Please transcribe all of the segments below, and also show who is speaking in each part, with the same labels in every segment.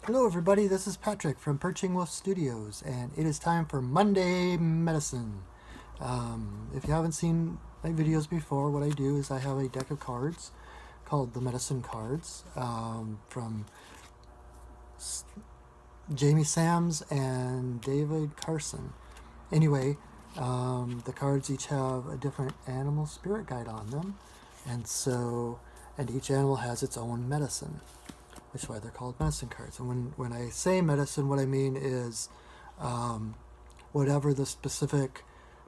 Speaker 1: Hello, everybody. This is Patrick from Perching Wolf Studios, and it is time for Monday Medicine. If you haven't seen my videos before, what I do is I have a deck of cards called the Medicine Cards from Jamie Sams and David Carson. Anyway, the cards each have a different animal spirit guide on them, and each animal has its own medicine, which is why they're called medicine cards. And when I say medicine, what I mean is whatever the specific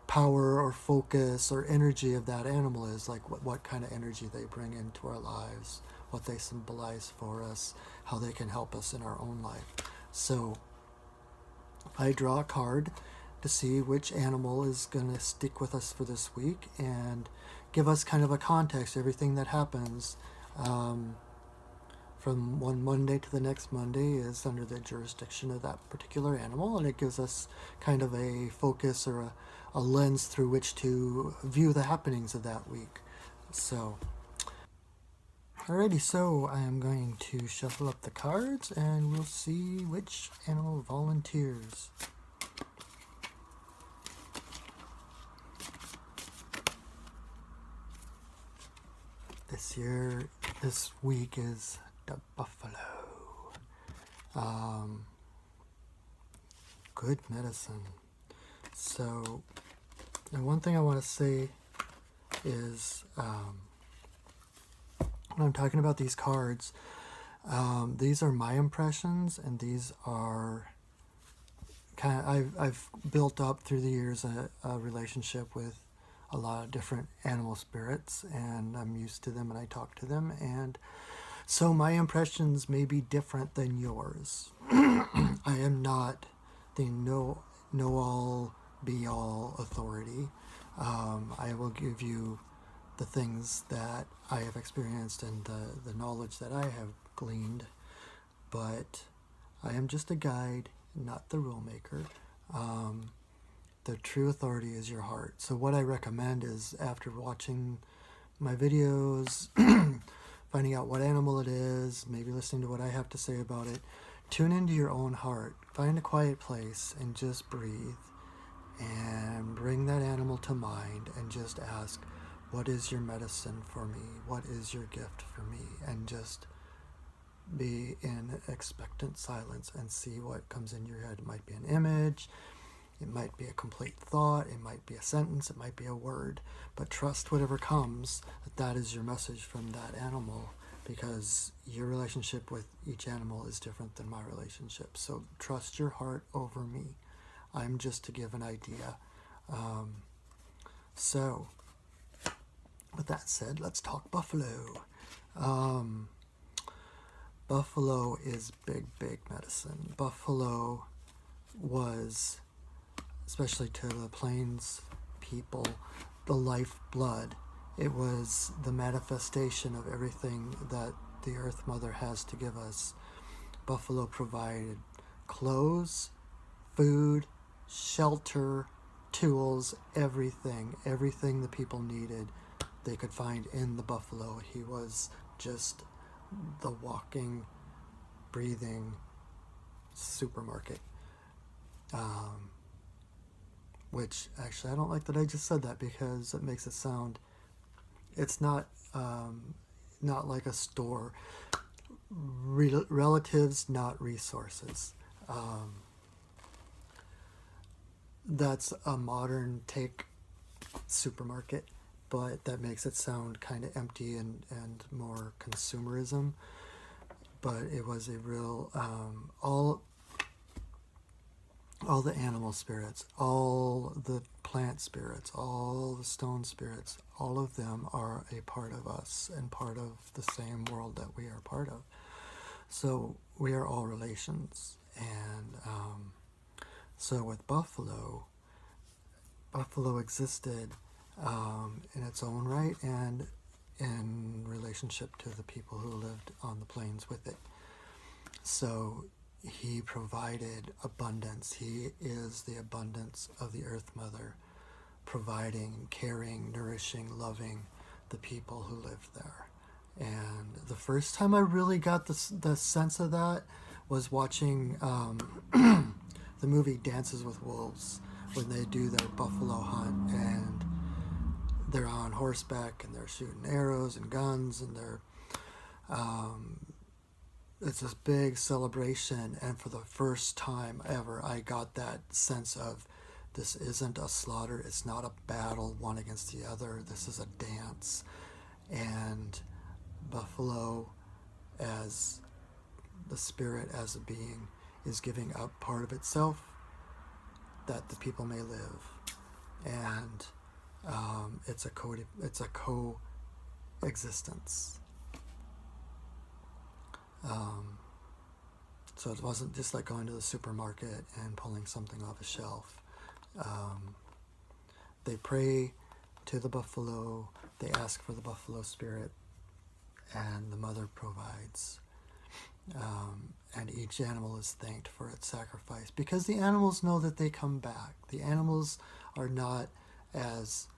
Speaker 1: power or focus or energy of that animal is, like what kind of energy they bring into our lives, what they symbolize for us, how they can help us in our own life. So I draw a card to see which animal is going to stick with us for this week and give us kind of a context, everything that happens from one Monday to the next Monday is under the jurisdiction of that particular animal, and it gives us kind of a focus or a lens through which to view the happenings of that week. Alrighty, so I am going to shuffle up the cards and we'll see which animal volunteers. This week is the buffalo. Good medicine. So, and one thing I want to say is when I'm talking about these cards, these are my impressions, and these are I've built up through the years a relationship with a lot of different animal spirits, and I'm used to them and I talk to them, and so my impressions may be different than yours. I am not the know-all, be-all authority. I will give you the things that I have experienced and the knowledge that I have gleaned, but I am just a guide, not the rule maker. The true authority is your heart. So what I recommend is, after watching my videos, finding out what animal it is, maybe listening to what I have to say about it, tune into your own heart. Find a quiet place and just breathe and bring that animal to mind and just ask, what is your medicine for me? What is your gift for me? And just be in expectant silence and see what comes in your head. It might be an image, it might be a complete thought, it might be a sentence, it might be a word, but trust whatever comes, that is your message from that animal, because your relationship with each animal is different than my relationship. So trust your heart over me. I'm just to give an idea. So with that said, let's talk buffalo. Buffalo is big medicine. Buffalo was, especially to the plains people, the lifeblood. It was the manifestation of everything that the Earth Mother has to give us. Buffalo provided clothes, food, shelter, tools, everything the people needed, they could find in the buffalo. He was just the walking, breathing supermarket. Which actually I don't like that I just said that, because it makes it sound, it's not like a store. Relatives, not resources. That's a modern take supermarket, but that makes it sound kind of empty and more consumerism. But it was a real all the animal spirits, all the plant spirits, all the stone spirits, all of them are a part of us and part of the same world that we are part of. So we are all relations. And so with buffalo existed in its own right and in relationship to the people who lived on the plains with it. So he provided abundance. He is the abundance of the Earth Mother, providing, caring, nourishing, loving the people who lived there. And the first time I really got the sense of that was watching the movie Dances with Wolves, when they do their buffalo hunt, and they're on horseback and they're shooting arrows and guns, and it's this big celebration. And for the first time ever, I got that sense of, this isn't a slaughter, it's not a battle one against the other, this is a dance. And buffalo, as the spirit, as a being, is giving up part of itself that the people may live. And it's a coexistence. So it wasn't just like going to the supermarket and pulling something off a shelf. They pray to the buffalo, they ask for the buffalo spirit, and the mother provides. And each animal is thanked for its sacrifice, because the animals know that they come back. The animals are not as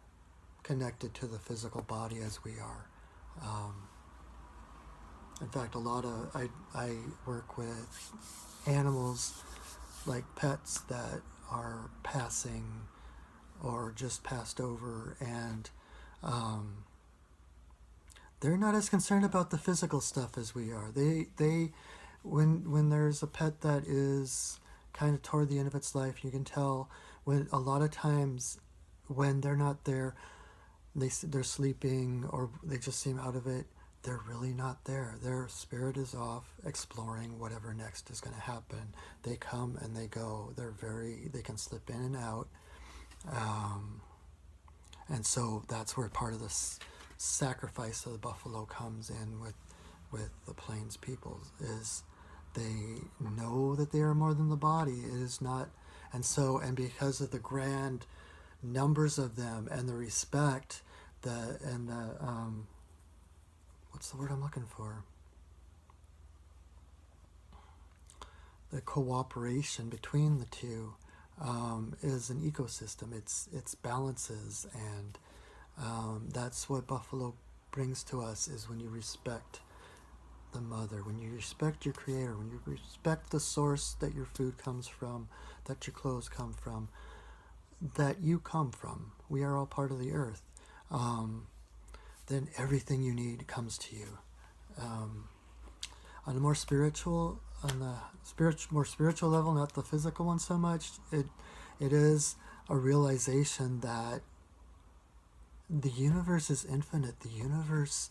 Speaker 1: connected to the physical body as we are. In fact, I work with animals like pets that are passing or just passed over, and they're not as concerned about the physical stuff as we are. When there's a pet that is kind of toward the end of its life, you can tell when a lot of times when they're not there, they're sleeping or they just seem out of it. They're really not there. Their spirit is off exploring whatever next is going to happen. They come and they go. They can slip in and out. And so that's where part of this sacrifice of the buffalo comes in with the Plains peoples, is they know that they are more than the body. It is not, and because of the grand numbers of them and the respect, what's the word I'm looking for? The cooperation between the two is an ecosystem. It's balances, and that's what buffalo brings to us, is when you respect the mother, when you respect your creator, when you respect the source that your food comes from, that your clothes come from, that you come from. We are all part of the earth. Then everything you need comes to you. On the more spiritual level, not the physical one so much, it is a realization that the universe is infinite. The universe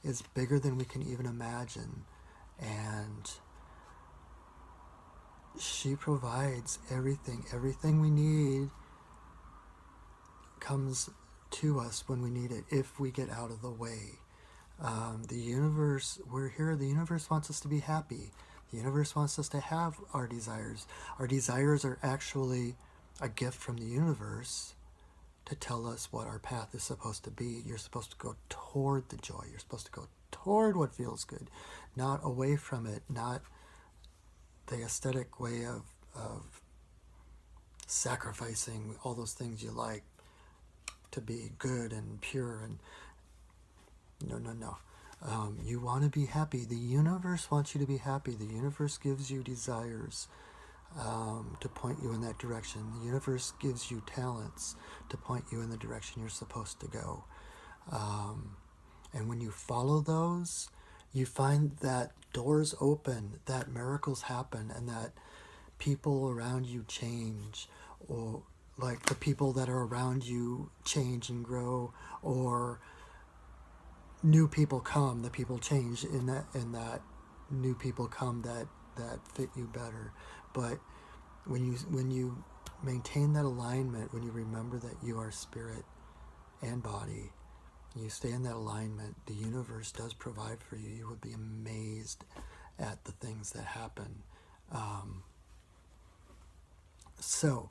Speaker 1: is bigger than we can even imagine, and she provides everything we need comes to us when we need it, if we get out of the way. The universe, we're here, the universe wants us to be happy. The universe wants us to have our desires. Our desires are actually a gift from the universe to tell us what our path is supposed to be. You're supposed to go toward the joy. You're supposed to go toward what feels good, not away from it, not the aesthetic way of sacrificing all those things you like to be good and pure. And no. You want to be happy. The universe wants you to be happy. The universe gives you desires to point you in that direction. The universe gives you talents to point you in the direction you're supposed to go. And when you follow those, you find that doors open, that miracles happen, and that people around you change, or like the people that are around you change and grow, or new people come, the people change in that new people come that fit you better. But when you maintain that alignment, when you remember that you are spirit and body, you stay in that alignment, the universe does provide for you. You would be amazed at the things that happen. So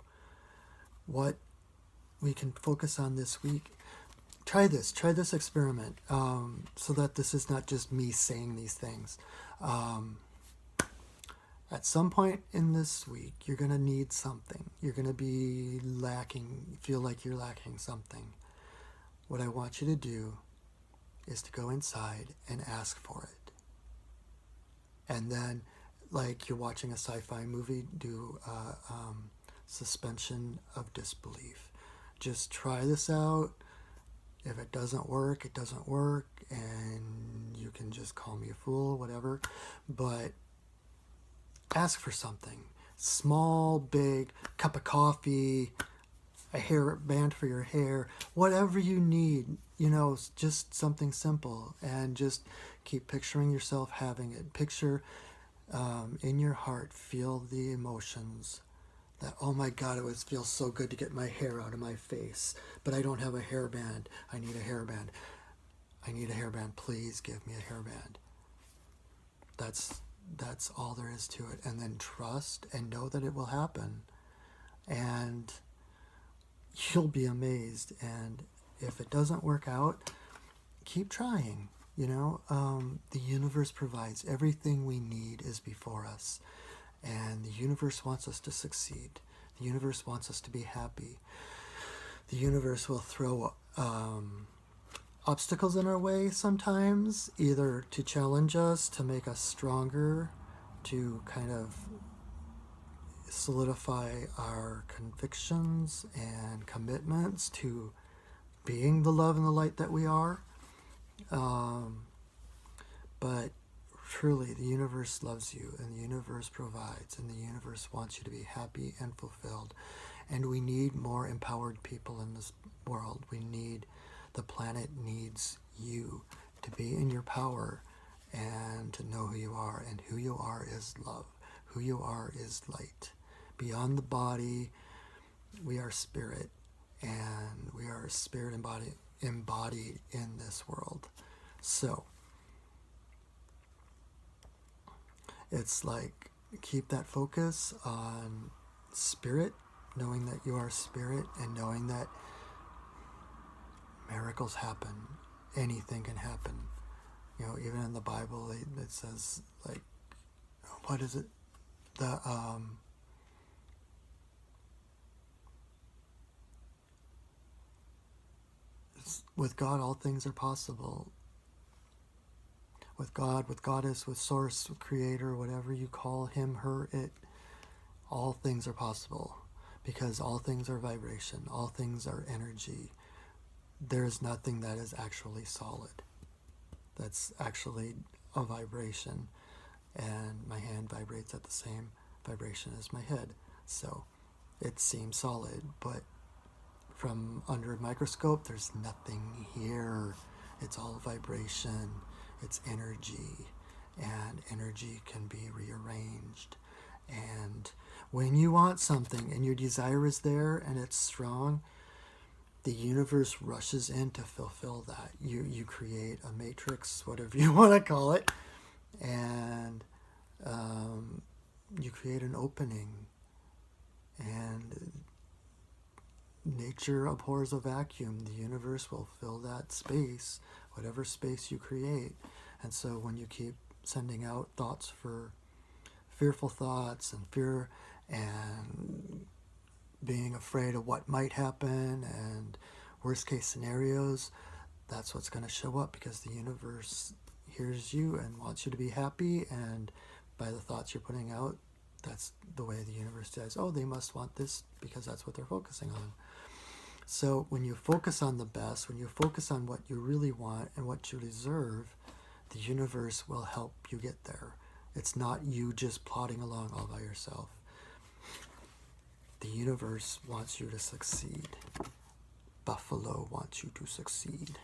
Speaker 1: what we can focus on this week, try this experiment, so that this is not just me saying these things. At some point in this week, you're going to need something. You're going to be feel like you're lacking something. What I want you to do is to go inside and ask for it. And then like you're watching a sci-fi movie, do suspension of disbelief. Just try this out. If it doesn't work, it doesn't work, and you can just call me a fool, whatever. But ask for something. Small, big, cup of coffee, a hair band for your hair, whatever you need, just something simple. And just keep picturing yourself having it. Picture in your heart, feel the emotions that, oh my God, it would feel so good to get my hair out of my face, but I don't have a hairband. I need a hairband. I need a hairband. Please give me a hairband. That's all there is to it. And then trust and know that it will happen. And you'll be amazed. And if it doesn't work out, keep trying. The universe provides everything we need is before us. And the universe wants us to succeed. The universe wants us to be happy. The universe will throw obstacles in our way sometimes, either to challenge us, to make us stronger, to kind of solidify our convictions and commitments to being the love and the light that we are. But truly, the universe loves you, and the universe provides, and the universe wants you to be happy and fulfilled. And we need more empowered people in this world. The planet needs you to be in your power and to know who you are. And who you are is love. Who you are is light. Beyond the body, we are spirit, and we are spirit embodied in this world. So, it's like, keep that focus on spirit, knowing that you are spirit, and knowing that miracles happen. Anything can happen. Even in the Bible, it says, like, what is it? With God, all things are possible. With God, with Goddess, with Source, with Creator, whatever you call him, her, it, all things are possible, because all things are vibration, all things are energy. There's nothing that is actually solid. That's actually a vibration, and my hand vibrates at the same vibration as my head. So it seems solid, but from under a microscope, there's nothing here. It's all vibration. It's energy, and energy can be rearranged. And when you want something and your desire is there and it's strong, the universe rushes in to fulfill that. You create a matrix, whatever you want to call it, and you create an opening. And nature abhors a vacuum. The universe will fill that space, whatever space you create. And so when you keep sending out thoughts for fearful thoughts and fear and being afraid of what might happen and worst case scenarios, that's what's going to show up, because the universe hears you and wants you to be happy. And by the thoughts you're putting out, that's the way the universe says, oh, they must want this, because that's what they're focusing on. So when you focus on the best, when you focus on what you really want and what you deserve, the universe will help you get there. It's not you just plodding along all by yourself. The universe wants you to succeed. Buffalo wants you to succeed.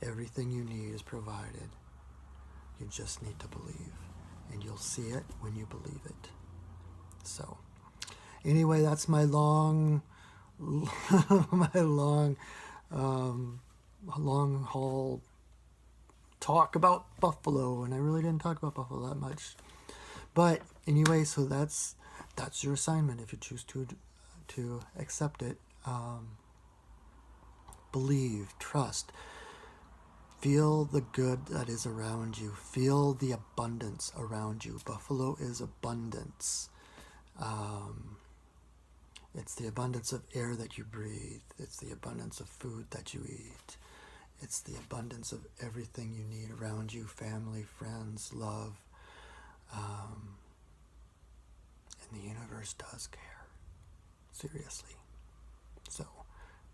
Speaker 1: Everything you need is provided. You just need to believe. And you'll see it when you believe it. So, anyway, that's my long haul talk about buffalo, and I really didn't talk about buffalo that much. But anyway, so that's your assignment if you choose to accept it. Believe, trust, feel the good that is around you. Feel the abundance around you. Buffalo is abundance. It's the abundance of air that you breathe. It's the abundance of food that you eat. It's the abundance of everything you need around you, family, friends, love, And the universe does care. Seriously.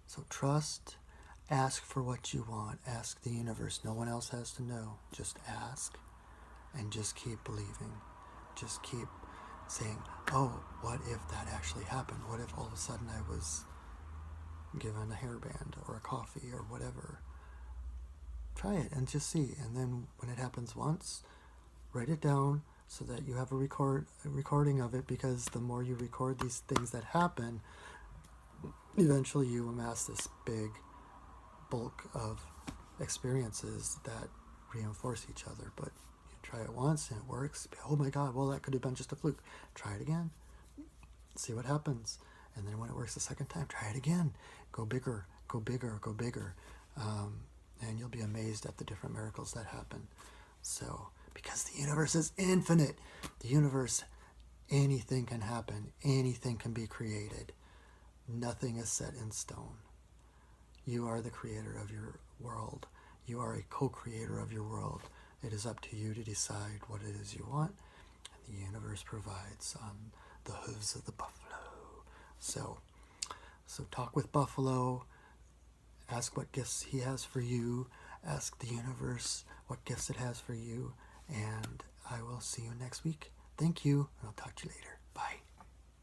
Speaker 1: So trust, ask for what you want, ask the universe. No one else has to know. Just ask and just keep believing. Just keep saying, oh, what if that actually happened? What if all of a sudden I was given a hairband or a coffee or whatever? Try it and just see. And then when it happens once, write it down so that you have a recording of it, because the more you record these things that happen, eventually you amass this big bulk of experiences that reinforce each other. But you try it once and it works. Oh my God, well, that could have been just a fluke. Try it again. See what happens. And then when it works the second time, try it again. Go bigger, go bigger, go bigger. And you'll be amazed at the different miracles that happen. So, because the universe is infinite. The universe, anything can happen. Anything can be created. Nothing is set in stone. You are the creator of your world. You are a co-creator of your world. It is up to you to decide what it is you want. And the universe provides on the hooves of the buffalo. So talk with Buffalo. Ask what gifts he has for you. Ask the universe what gifts it has for you. And I will see you next week. Thank you, and I'll talk to you later. Bye.